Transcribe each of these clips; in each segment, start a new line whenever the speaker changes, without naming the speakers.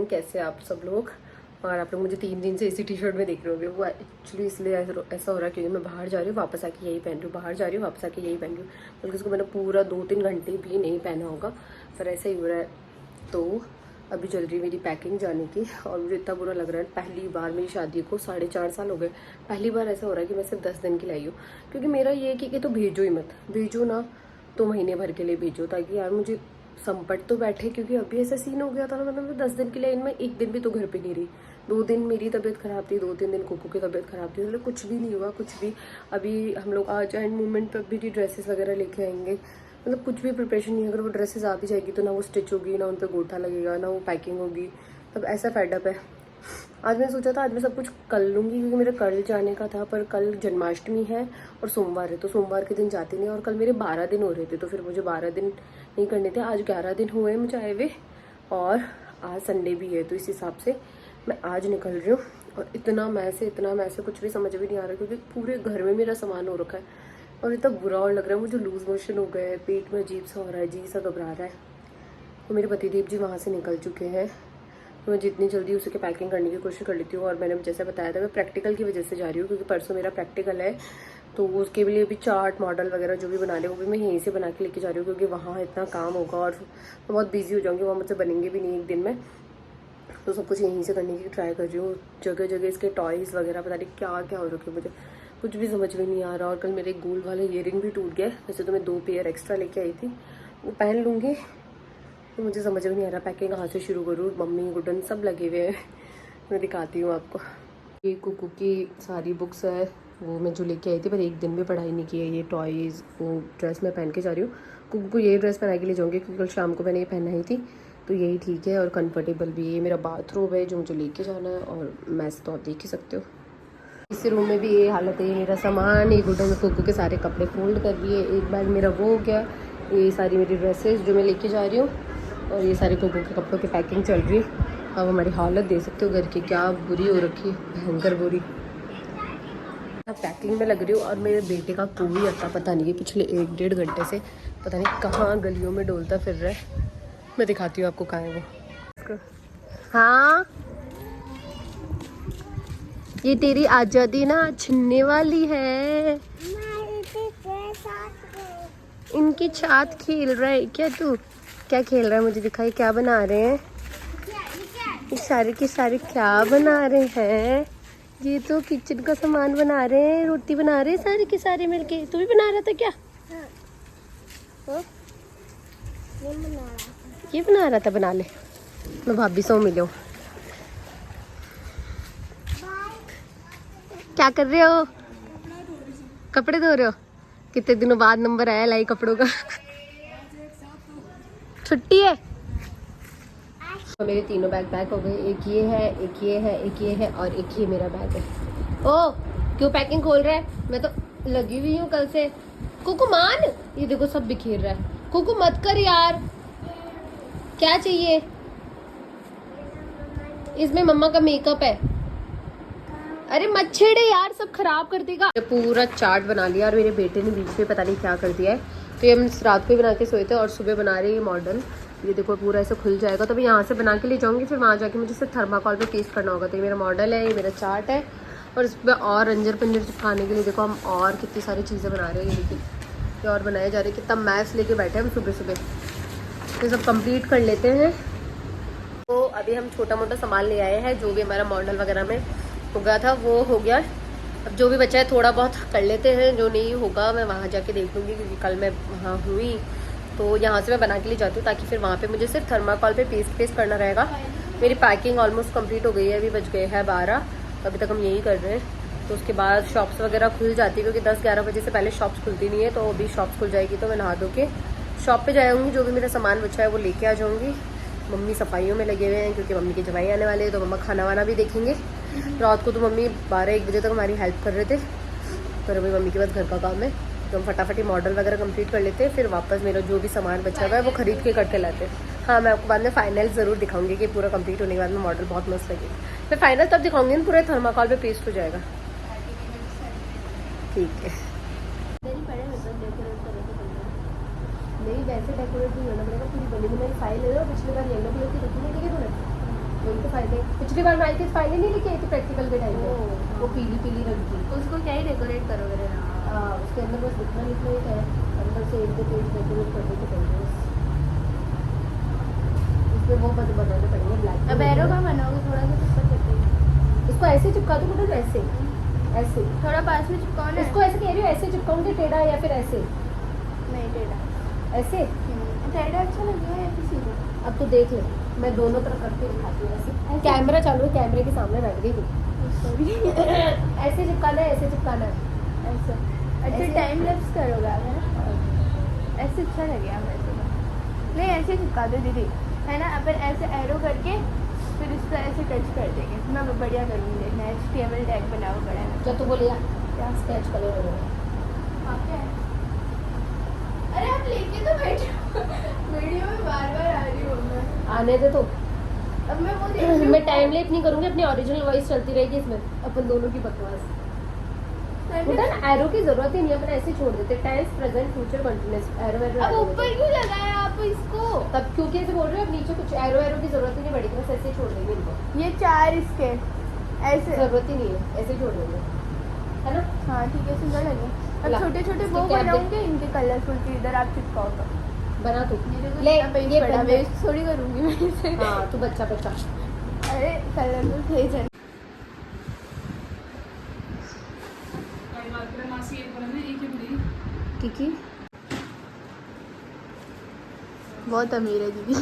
Morning, कैसे आप सब लोग। और आप लोग मुझे 3 दिन से इसी टी शर्ट में देख रहे होंगे। वो एक्चुअली इसलिए ऐसा हो रहा है क्योंकि मैं बाहर जा रही हूँ, वापस आके यही पहन रही हूँ, बाहर जा रही हूँ, वापस आके यही पहन रही हूँ। बल्कि उसको मैंने पूरा 2-3 घंटे भी नहीं पहना होगा, पर ऐसा ही हो रहा है। तो अभी चल रही है मेरी पैकिंग जाने की, और मुझे इतना बुरा लग रहा है। पहली बार मेरी शादी को 4.5 साल हो गए, पहली बार ऐसा हो रहा है कि मैं सिर्फ 10 दिन की लाई हूँ। क्योंकि मेरा ये है कि तो भेजो ही मत, भेजो ना तो महीने भर के लिए भेजो, ताकि यार मुझे संपट तो बैठे। क्योंकि अभी ऐसा सीन हो गया था ना, मतलब मैं 10 दिन के लिए इनमें एक दिन भी तो घर पे नहीं रही। 2 दिन मेरी तबीयत खराब थी, 2-3 दिन कोको की तबीयत खराब थी, मतलब कुछ भी नहीं हुआ, कुछ भी। अभी हम लोग आज एंड मोमेंट पर भी ड्रेसेस वगैरह लेके आएंगे, मतलब कुछ भी प्रिपरेशन नहीं है। अगर वो ड्रेसेस आ भी जाएगी तो ना वो स्टिच होगी, ना उन पर गोटा लगेगा, ना वो पैकिंग होगी। तब ऐसा फेडअप है। आज मैंने सोचा था आज मैं सब कुछ कर लूँगी, क्योंकि मेरा कल जाने का था, पर कल जन्माष्टमी है और सोमवार है, तो सोमवार के दिन जाती नहीं। और कल मेरे 12 दिन हो रहे थे, तो फिर मुझे 12 दिन नहीं करने थे। आज 11 दिन हुए मुझे आए हुए, और आज संडे भी है, तो इस हिसाब से मैं आज निकल रही हूँ। और इतना मैसे कुछ भी समझ भी नहीं आ रहा, क्योंकि पूरे घर में मेरा सामान हो रखा है और इतना बुरा और लग रहा है। मुझे लूज मोशन हो गए, पेट में अजीब सा हो रहा है, जी सा घबरा रहा है। तो मेरे पतिदेव जी वहाँ से निकल चुके हैं, तो मैं जितनी जल्दी हो सके पैकिंग करने की कोशिश कर लेती हूँ। और मैंने जैसे बताया था, मैं प्रैक्टिकल की वजह से जा रही हूँ, क्योंकि परसों मेरा प्रैक्टिकल है। तो उसके लिए भी चार्ट मॉडल वगैरह जो भी बना ले, वो भी मैं यहीं से बना के लेके जा रही हूँ, क्योंकि वहाँ इतना काम होगा और मैं बहुत बिजी हो जाऊँगी, वहाँ मुझसे बनेंगे भी नहीं एक दिन में। तो सब कुछ यहीं से करने की ट्राई कर रही हूँ। जगह जगह इसके टॉयज़ वगैरह पता नहीं क्या क्या हो रखे, मुझे कुछ भी समझ में नहीं आ रहा। और कल मेरे गोल्ड वाला ईयरिंग भी टूट गया। वैसे तो मैं 2 पेयर एक्स्ट्रा लेके आई थी, वो पहन लूँगी। तो मुझे समझ में नहीं आ रहा पैकिंग कहाँ से शुरू करूँ। मम्मी गुडन सब लगे हुए हैं, मैं दिखाती हूँ आपको। ये कुकू की सारी बुक्स है, वो मैं जो लेके आई थी, पर एक दिन भी पढ़ाई नहीं की है। ये टॉयज़, वो ड्रेस मैं पहन के जा रही हूँ। कुकू को यही ड्रेस पहना के ले जाऊँगी, क्योंकि कल शाम को मैंने ये पहना ही थी, तो यही ठीक है और कंफर्टेबल भी। ये मेरा बाथरूम है जो मुझे लेके जाना है, और मैस तो आप देख ही सकते हो। इस रूम में भी ये हालत है, ये मेरा सामान, ये गुडन कुकू के सारे कपड़े फोल्ड कर दिए, एक बैग मेरा वो हो गया, ये सारी मेरी ड्रेसेस जो मैं लेके जा रही हूँ, और ये सारे कुकू के कपड़ों की पैकिंग चल रही है। अब हमारी हालत देख सकते हो घर की, क्या बुरी हो रखी है, भयंकर बुरी। अब पैकिंग में लग रही हूँ, और मेरे बेटे का कोई अता पता नहीं है, पिछले 1-1.5 घंटे से पता नहीं कहाँ गलियों में डोलता फिर रहा है। मैं दिखाती हूँ आपको कहाँ है वो। हाँ, ये तेरी आज़ादी ना छिनने वाली है। इनकी छात खेल रहा है क्या तू? क्या खेल रहा है मुझे दिखाई, क्या बना रहे हैं ये सारे के सारे, क्या बना रहे हैं? ये तो किचन का सामान बना रहे हैं, रोटी बना रहे हैं सारे के सारे मिलके। तू भी बना रहा था क्या? हाँ? ये बना रहा था, बना ले। मैं भाभी से मिलो। क्या कर रहे हो? कपड़े धो रहे हो? कितने दिनों बाद नंबर आया लाई कपड़ों का। छुट्टी है। तो मेरे तीनों बैग पैक हो गए, एक ये है, एक ये है, एक ये है, और एक ये मेरा बैग है। ओ क्यों पैकिंग खोल रहा है? मैं तो लगी हुई हूँ कल से। कुकू मान, ये देखो सब बिखेर रहा है। कुकू मत कर यार, क्या चाहिए? इसमें मम्मा का मेकअप है। अरे मत छेड़े यार, सब खराब कर देगा। पूरा चार्ट बना लिया, और मेरे बेटे ने बीच में पता नहीं क्या कर दिया है। तो ये हम रात को ही बना के सोए थे, और सुबह बना रहे हैं मॉडल। ये देखो पूरा ऐसे खुल जाएगा, तो मैं यहाँ से बना के ले जाऊँगी, फिर वहाँ जाके मुझे सिर्फ थर्माकोल पे पेस्ट करना होगा। तो ये मेरा मॉडल है, ये मेरा चार्ट है, और इस पर और अंजर पंजर चिपकाने के लिए देखो हम और कितनी सारी चीज़ें बना रहे हैं। ये देखिए, ये और बनाए जा रहे हैं। कितना मैथ्स लेके बैठे हम सुबह सुबह। तो सब कंप्लीट कर लेते हैं। तो अभी हम छोटा मोटा सामान ले आए हैं, जो भी हमारा मॉडल वगैरह में हो गया था वो हो गया। अब जो भी बचा है थोड़ा बहुत कर लेते हैं, जो नहीं होगा मैं वहाँ जाके देख लूँगी, क्योंकि कल मैं वहाँ हुई तो यहाँ से मैं बना के ले जाती हूँ, ताकि फिर वहाँ पे मुझे सिर्फ थर्माकोल पे पेस्ट करना रहेगा। मेरी पैकिंग ऑलमोस्ट कंप्लीट हो गई है, अभी बज गए हैं 12, तो अभी तक हम यही कर रहे हैं। तो उसके बाद शॉप्स वगैरह खुल जाती है, क्योंकि 10-11 बजे से पहले शॉप्स खुलती नहीं है। तो अभी शॉप्स खुल जाएगी तो मैं नहा धो के शॉप पर जाऊँगी, जो भी मेरा सामान बचा है वो लेके आ जाऊँगी। मम्मी सफाइयों में लगे हुए हैं, क्योंकि मम्मी की जवाई आने वाले हैं, तो मम्मा खाना वाना भी देखेंगे। रात को तो मम्मी 12-1 बजे तक हमारी हेल्प कर रहे थे, पर अभी मम्मी के पास घर का काम है, तो हम फटाफट ही मॉडल वगैरह कंप्लीट कर लेते हैं। फिर वापस मेरा जो भी सामान बचा हुआ है वो खरीद के करके लाते हैं। हाँ, मैं आपको बाद में फाइनल ज़रूर दिखाऊंगी कि पूरा कंप्लीट होने के बाद में मॉडल बहुत मस्त लगेगा। फिर फाइनल तब दिखाऊंगी ना, पूरे थर्माकोल पे पेस्ट हो जाएगा। ठीक है, नहीं वैसे डेकोरेट नहीं करना पड़ेगा, पूरी बनी बनाई फाइल ले लो। पिछली बार येलो कलर की रखी नहीं थी, वही तो फाइल है। पिछली बार मैं आई थी फाइलें नहीं लेके आई थी प्रैक्टिकल के टाइम पे, वो पीली पीली रंग की।
उसको क्या ही डेकोरेट करोगे ना।
हाँ, उसके अंदर बस लिखना लिखना ही है, अंदर से एक दो पेज डेकोरेट करने के पड़ेंगे, उसमें वो बनाने पड़ेंगे ब्लैक।
अब एरो का बनाओगे थोड़ा सा ऊपर करके,
इसको ऐसे चिपका दूँ मतलब ऐसे ऐसे
थोड़ा पास में चिपकाओ ना।
इसको ऐसे कह रही हूँ, ऐसे चिपकाऊंगी टेढ़ा या फिर ऐसे
नहीं टेढ़ा,
ऐसे?
टेढ़ा अच्छा लगेगा या फिर सीधा?
अब तो देख ले, मैं दोनों तरफ करके दिखाती हूँ। ऐसे कैमरा चालू है, कैमरे के सामने बैठ गई तू। ऐसे चिपकाना है, ऐसे चिपकाना है,
ऐसे अच्छा टाइम लैप्स करोगे आप, है ना? ऐसे अच्छा लगेगा वैसे तो। नहीं ऐसे चिपका दो दीदी, है ना? अपन ऐसे एरो करके फिर इसको ऐसे टच कर देंगे। मैं बढ़िया करूँगी, देखना HTML टैग बनाओ बड़ा है।
जब तो बोले क्या स्केच कलर वगैरह।
आप क्या है? अरे आप लेके तो बैठो, वीडियो में बार बार आ रही हूँ मैं।
आने दे तो।
अब मैं वो देख रही
मैं टाइम लेप नहीं करूंगी, अपनी ओरिजिनल वॉइस चलती रहेगी इसमें, अपन दोनों की बकवास। बेटा एरो की जरूरत ही नहीं, अपन ऐसे छोड़ देते, tense present future continuous arrow arrow.
अब ऊपर क्यों लगाया आप इसको?
तब क्योंकि ऐसे बोल रहे हो, अब नीचे कुछ एरो एरो की जरूरत ही नहीं पड़ेगी, बस ऐसे ही छोड़ देंगे इनको।
ये 4 इसके ऐसे
जरूरत ही नहीं है, ऐसे ही छोड़ देंगे, है ना?
हाँ ठीक है, सुंदर लगे। अब छोटे छोटे वो बनाऊंगे इनके कलरफुल के, इधर आप चिपकाओ तो
बना तू
ले।
ये
ये बड़ा
पेन
वेस्ट थोड़ी करूंगी मैं इसे।
हाँ तू बच्चा बच्चा।
अरे कलरफुल थे जन।
किकी
बहुत अमीर है दीदी।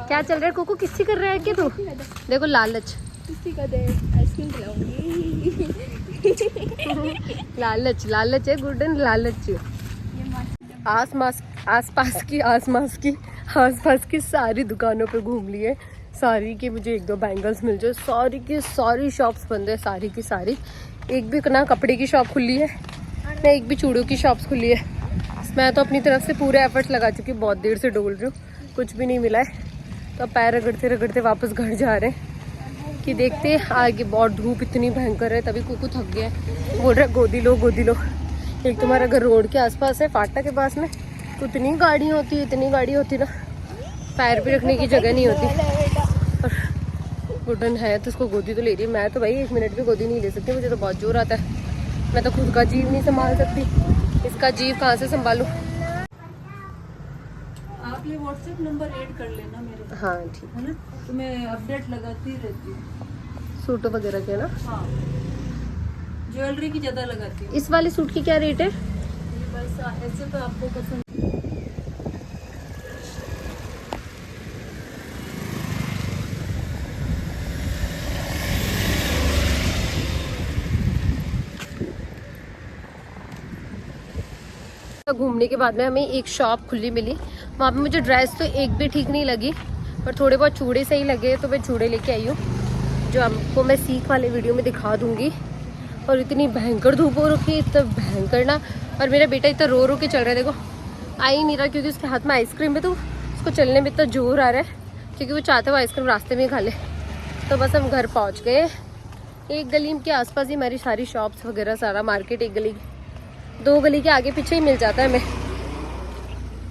क्या चल रहा है कोको, किससे कर रहा है क्या तू? देखो लालच,
किसी का दे आइसक्रीम खिलाऊंगी।
लालच लालच है गुडन, लालच। आसपास की सारी दुकानों पे घूम लिए, सारी की मुझे एक दो बैंगल्स मिल जाए, सारी की सारी शॉप्स बंद है, सारी की सारी। एक भी ना कपड़े की शॉप खुली है, ना एक भी चूड़ों की शॉप्स खुली है। मैं तो अपनी तरफ से पूरे एफर्ट्स लगा चुकी हूँ, बहुत देर से डोल रही हूँ, कुछ भी नहीं मिला है। तो पैर रगड़ते रगड़ते वापस घर जा रहे हैं कि देखते आगे बहुत धूप इतनी भयंकर है। तभी कुकू थक गया है, बोल रहा है गोदी लो गोदी लो। एक तुम्हारा घर रोड के आसपास है, फाटक के पास में, तो इतनी गाड़ी होती ना, पैर भी रखने की जगह नहीं होती। और गुडन है तो उसको गोदी तो ले रही है, मैं तो भाई 1 मिनट भी गोदी नहीं ले सकती, मुझे तो बहुत जोर आता है। मैं तो खुद का जीव नहीं संभाल सकती, इसका जीव कहाँ से संभालूं।
आप ये व्हाट्सएप नंबर ऐड कर लेना मेरे,
हाँ ठीक
है ना? तो मैं अपडेट लगाती रहती हूँ।
सूटों वगैरह के ना।
हाँ, ज्वेलरी की ज़्यादा लगाती हूँ।
इस वाले सूट की क्या रेट है?
ये बस ऐसे तो आपको पसंद।
घूमने के बाद में हमें एक शॉप खुली मिली, वहाँ पे मुझे ड्रेस तो एक भी ठीक नहीं लगी, पर थोड़े बहुत चूड़े सही लगे, तो मैं चूड़े लेके आई हूँ, जो आपको मैं सीख वाले वीडियो में दिखा दूंगी। और इतनी भयंकर धूप हो रखी है, इतना भयंकर ना। और मेरा बेटा इतना रो रो के चल रहा है, देखो आ ही नहीं रहा, क्योंकि उसके हाथ में आइसक्रीम है, तो उसको चलने में इतना जोर आ रहा है, क्योंकि वो चाहता है वो आइसक्रीम रास्ते में ही खा ले। तो बस हम घर पहुँच गए। एक गली के आसपास ही हमारी सारी शॉप्स वगैरह, सारा मार्केट एक गली 2 गली के आगे पीछे ही मिल जाता है हमें।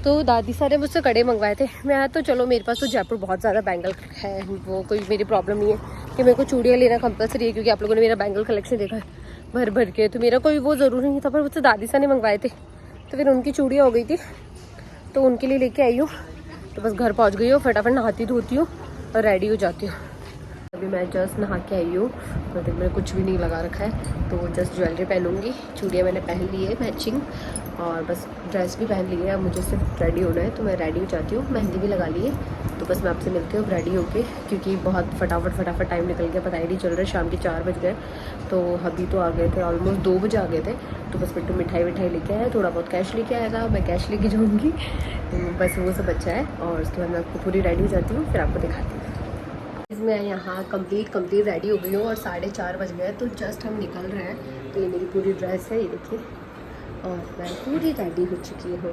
तो दादी सारे मुझसे कड़े मंगवाए थे। मैं तो चलो मेरे पास तो जयपुर बहुत ज़्यादा बैंगल है, वो कोई मेरी प्रॉब्लम नहीं है कि मेरे को चूड़ियाँ लेना कंपलसरी है, क्योंकि आप लोगों ने मेरा बैंगल कलेक्शन देखा है भर भर के, तो मेरा कोई वो ज़रूरी नहीं था। पर मुझसे दादी सा ने मंगवाए थे, तो फिर उनकी चूड़ियाँ हो गई थी, तो उनके लिए लेके आई हूँ। तो बस घर पहुँच गई हूँ, फटाफट नहाती धोती हूँ और रेडी हो जाती हूँ। अभी मैं जस्ट नहा के आई हूँ, तो दिन में कुछ भी नहीं लगा रखा है, तो जस्ट ज्वेलरी पहनूंगी। चूड़ियाँ मैंने पहन ली है मैचिंग, और बस ड्रेस भी पहन ली है। अब मुझे सिर्फ रेडी होना है, तो मैं रेडी हो जाती हूँ। मेहंदी भी लगा ली है, तो बस मैं आपसे मिलती हूँ रेडी होके, क्योंकि बहुत फटाफट टाइम निकल गया, पता ही नहीं चल रहा है। शाम के 4 बज गए, तो अभी तो आ गए थे ऑलमोस्ट 2 बजे आ गए थे। तो बस बिट्टू मिठाई विठाई लेके आया, थोड़ा बहुत कैश लेके आएगा, मैं कैश लेके जाऊँगी, तो बस वो सब अच्छा है। और उसके बाद मैं आपको पूरी रेडी हो जाती हूँ, फिर आपको दिखाती हूँ। मैं यहाँ कंप्लीट रेडी हो गई हूँ, और 4:30 बज गए, तो जस्ट हम निकल रहे हैं। तो ये मेरी पूरी ड्रेस है, ये देखिए, और मैं पूरी रेडी हो चुकी हूँ।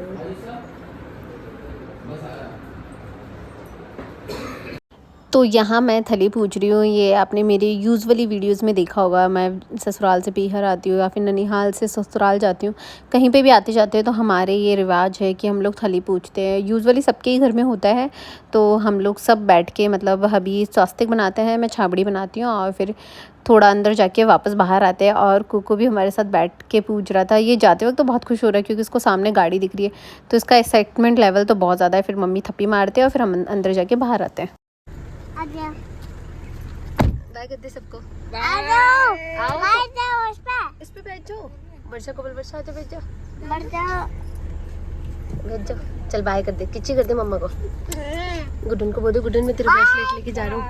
तो यहाँ मैं थली पूछ रही हूँ। ये आपने मेरी यूजुअली वीडियोस में देखा होगा, मैं ससुराल से पीहर आती हूँ या फिर ननिहाल से ससुराल जाती हूँ, कहीं पे भी आते जाते हैं तो हमारे ये रिवाज है कि हम लोग थली पूछते हैं। यूजुअली सबके ही घर में होता है। तो हम लोग सब बैठ के, मतलब हबी स्वास्तिक बनाते हैं, मैं छाबड़ी बनाती हूँ और फिर थोड़ा अंदर जाके वापस बाहर आते हैं। और कुकू भी हमारे साथ बैठ के पूछ रहा था। ये जाते वक्त तो बहुत खुश हो रहा है क्योंकि उसको सामने गाड़ी दिख रही है, तो इसका एक्साइटमेंट लेवल तो बहुत ज़्यादा है। फिर मम्मी थप्पी मारते हैं और फिर हम अंदर जाके बाहर आते हैं। बाय कर दे सबको। आओ इस पे बैठ जाओ। वर्षा को बोल, वर्षा आजा, बैठ जाओ, बैठ जाओ। चल बाय कर दे, किच्ची कर दे मम्मा को। गुडन को बोल दो, गुडन मैं तेरे ब्रेसलेट लेके जा रहा हूँ।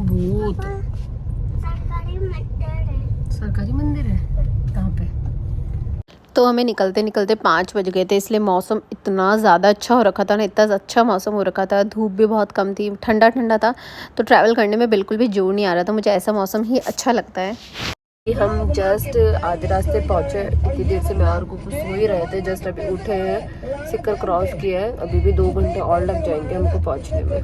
भूत सरकारी मंदिर है कहाँ पे? तो हमें निकलते निकलते 5 बज गए थे, इसलिए मौसम इतना ज़्यादा अच्छा हो रखा था ना, इतना अच्छा मौसम हो रखा था। धूप भी बहुत कम थी, ठंडा ठंडा था, तो ट्रैवल करने में बिल्कुल भी जोर नहीं आ रहा था। मुझे ऐसा मौसम ही अच्छा लगता है। हम जस्ट आधे रास्ते पहुँचे, इतनी देर से मैं और कुकू सो ही रहे थे। जस्ट अभी उठे हैं, सिक्कर क्रॉस किया है, अभी भी 2 घंटे और लग जाएंगे हमको पहुँचने में।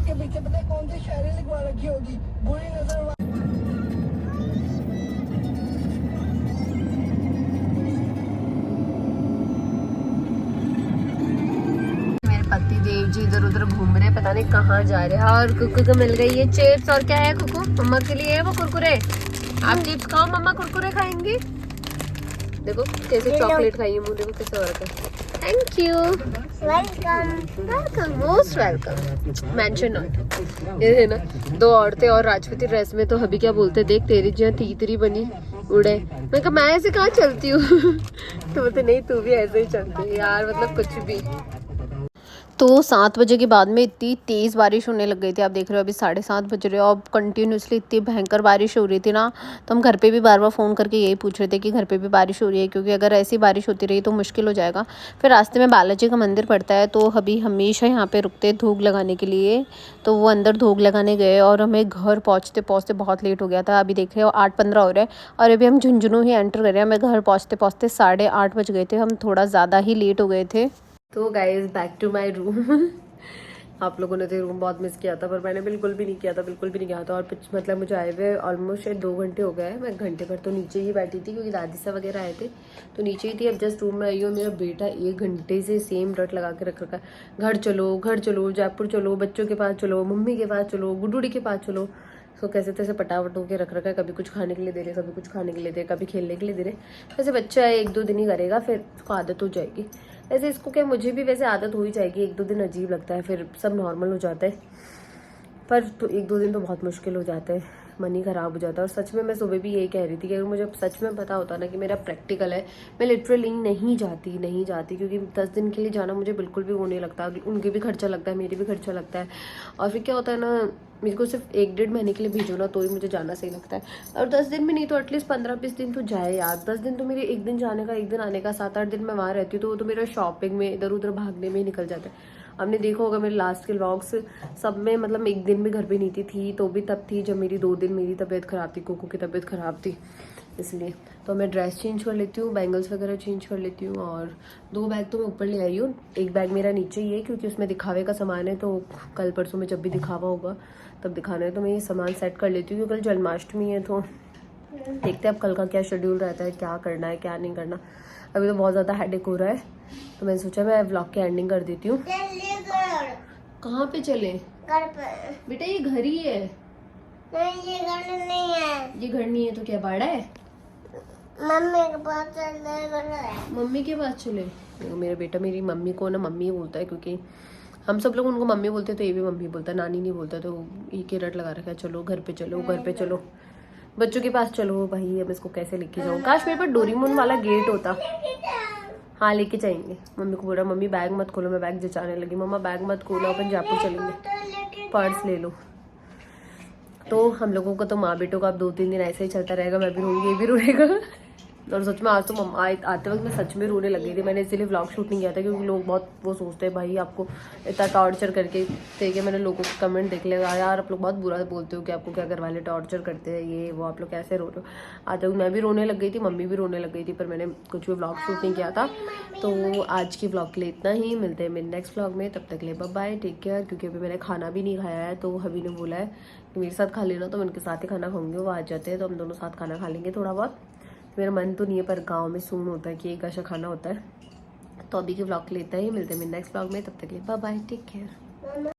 पति देव जी इधर उधर घूम रहे, पता नहीं कहाँ जा रहे हैं। और कुकू को मिल गई ये चिप्स। और क्या है कुकू? मम्मा के लिए है वो कुरकुरे। आप चिप्स खाओ, मम्मा कुरकुरे खाएंगी। देखो कैसे चॉकलेट खाई है, मुंह देखो कैसे हो रखा है। Thank you, welcome, most welcome. Mention not. ये है ना 2 औरतें और राजपूती ड्रेस में, तो अभी क्या बोलते, देख तेरी जो तीतरी बनी उड़े। मैं कहा मैं ऐसे कहाँ चलती हूँ तो बोलते नहीं तू भी ऐसे ही चलती है यार, मतलब कुछ भी। तो 7 बजे के बाद में इतनी तेज़ बारिश होने लग गई थी। आप देख रहे हो अभी 7:30 बज रहे हो, अब कंटिन्यूसली इतनी भयंकर बारिश हो रही थी ना, तो हम घर पे भी बार बार फ़ोन करके यही पूछ रहे थे कि घर पे भी बारिश हो रही है, क्योंकि अगर ऐसी बारिश होती रही तो मुश्किल हो जाएगा। फिर रास्ते में बालाजी का मंदिर पड़ता है, तो अभी हमेशा यहाँ पर रुकते धूप लगाने के लिए, तो वो अंदर धूप लगाने गए और हमें घर पहुँचते पहुँचते बहुत लेट हो गया था। अभी देख रहे हो 8:15 हो रहा है और अभी हम झुंझुनू ही एंटर कर रहे हैं। हमें घर पहुँचते पहुँचते 8:30 बज गए थे, हम थोड़ा ज़्यादा ही लेट हो गए थे। तो guys back to my room. आप लोगों ने तो रूम बहुत मिस किया था, पर मैंने बिल्कुल भी नहीं किया था, बिल्कुल भी नहीं किया था। और मतलब मुझे आए हुए ऑलमोस्ट 2 घंटे हो गए। मैं घंटे भर तो नीचे ही बैठी थी क्योंकि दादी सा वगैरह आए थे, तो नीचे ही थी। अब जस्ट रूम में आई हूँ। मेरा बेटा 1 घंटे से सेम रट लगा के रख रखा है, घर चलो, घर चलो, जयपुर चलो, बच्चों के पास चलो, मम्मी के पास चलो, गुडूडी के पास चलो। सो कैसे तैसे पटावट होकर रख रखा है। कभी कुछ खाने के लिए दे रहे, कभी कुछ खाने के लिए दे रहे, कभी खेलने के लिए दे रहे। वैसे बच्चा है, 1-2 दिन ही करेगा, फिर उसको आदत हो जाएगी। वैसे इसको क्या, मुझे भी वैसे आदत हो ही जाएगी। 1-2 दिन अजीब लगता है, फिर सब नॉर्मल हो जाता है, पर तो 1-2 दिन तो बहुत मुश्किल हो जाता है, मन ही ख़राब हो जाता है। और सच में मैं सुबह भी यही कह रही थी कि अगर मुझे सच में पता होता ना कि मेरा प्रैक्टिकल है, मैं लिटरली नहीं जाती, क्योंकि 10 दिन के लिए जाना मुझे बिल्कुल भी वो नहीं लगता। उनके भी खर्चा लगता है, मेरे भी खर्चा लगता है। और फिर क्या होता है ना, मेरे को सिर्फ 1-1.5 महीने के लिए भेजो ना तो ही मुझे जाना सही लगता है। और 10 दिन में नहीं तो एटलीस्ट 15-20 दिन तो जाए यार। 10 दिन तो मेरे 1 दिन जाने का, 1 दिन आने का, 7-8 दिन मैं वहाँ रहती हूँ, तो वो तो मेरा शॉपिंग में इधर उधर भागने में ही निकल जाता है। आपने देखा होगा मेरे लास्ट के व्लॉग्स सब में, मतलब मैं 1 दिन भी घर पे नहीं थी तो भी तब थी जब मेरी 2 दिन मेरी तबीयत ख़राब थी, कोको की तबीयत ख़राब थी, इसलिए। तो मैं ड्रेस चेंज कर लेती हूँ, बैंगल्स वगैरह चेंज कर लेती हूँ। और 2 बैग तो मैं ऊपर ले आई हूँ, 1 बैग मेरा नीचे ही है क्योंकि उसमें दिखावे का सामान है, तो कल परसों में जब भी दिखावा होगा तब दिखाना है, तो मैं ये सामान सेट कर लेती हूँ। क्योंकि कल जन्माष्टमी है, तो देखते हैं अब कल का क्या शेड्यूल रहता है, क्या करना है क्या नहीं करना। अभी तो बहुत ज़्यादा हेडेक हो रहा है, तो मैंने सोचा मैं व्लॉग की एंडिंग कर देती हूँ। कहाँ पे चले?
घर पे।
बेटा ये घर ही है।
नहीं, ये घर नहीं है।
ये घर नहीं है तो क्या बाड़ा है?
मम्मी के पास चले।
मम्मी के पास चले? देखो मेरा बेटा मेरी मम्मी को ना मम्मी बोलता है, क्योंकि हम सब लोग उनको मम्मी बोलते हैं, तो ये भी मम्मी बोलता है, नानी नहीं बोलता। तो एक ही रट लगा रखा है, चलो घर पे चलो, घर पे चलो, बच्चों के पास चलो। भाई अब इसको कैसे लेके जाऊँ? काश मेरे पास डोरेमोन वाला गेट होता। हाँ लेके जाएंगे। मम्मी को बोल रहा मम्मी बैग मत खोलो, मैं बैग जचाने लगी। मम्मा बैग मत खोलो, अपन जयपुर चलेंगे, पर्स ले लो। तो हम लोगों का तो माँ बेटों का अब 2-3 दिन ऐसे ही चलता रहेगा। मैं भी रोऊंगी, ये भी रोएगा। और सच में आज तो मम्मा आते वक्त मैं सच में रोने लग गई थी। मैंने इसीलिए व्लॉग शूट नहीं किया था क्योंकि लोग बहुत वो सोचते हैं भाई आपको इतना टॉर्चर करके देखे। मैंने लोगों के कमेंट देख लिया, यार आप लोग बहुत बुरा बोलते हो कि आपको क्या घर वाले टॉर्चर करते हैं, ये वो, आप लोग कैसे रो रहे हो। आज तक मैं भी रोने लग गई थी, मम्मी भी रोने लग गई थी, पर मैंने कुछ भी व्लॉग शूट नहीं किया था। तो आज की व्लॉग के लिए इतना ही, मिलते हैं मेरे नेक्स्ट व्लॉग में, तब तक के लिए बाय बाय, टेक केयर। क्योंकि अभी मैंने खाना भी नहीं खाया है, तो हबी ने बोला है कि मेरे साथ खा लेना, तो मैं उनके साथ ही खाना खाऊंगी। वो आ जाते हैं तो हम दोनों साथ खाना खा लेंगे थोड़ा बहुत। मेरा मन तो नहीं है, पर गांव में सून होता है कि एक ऐसा खाना होता है। तो अभी के व्लॉग के लिए इतना ही, मिलते हैं मेरे नेक्स्ट व्लॉग में, तब तक के लिए बाय बाय, टेक केयर।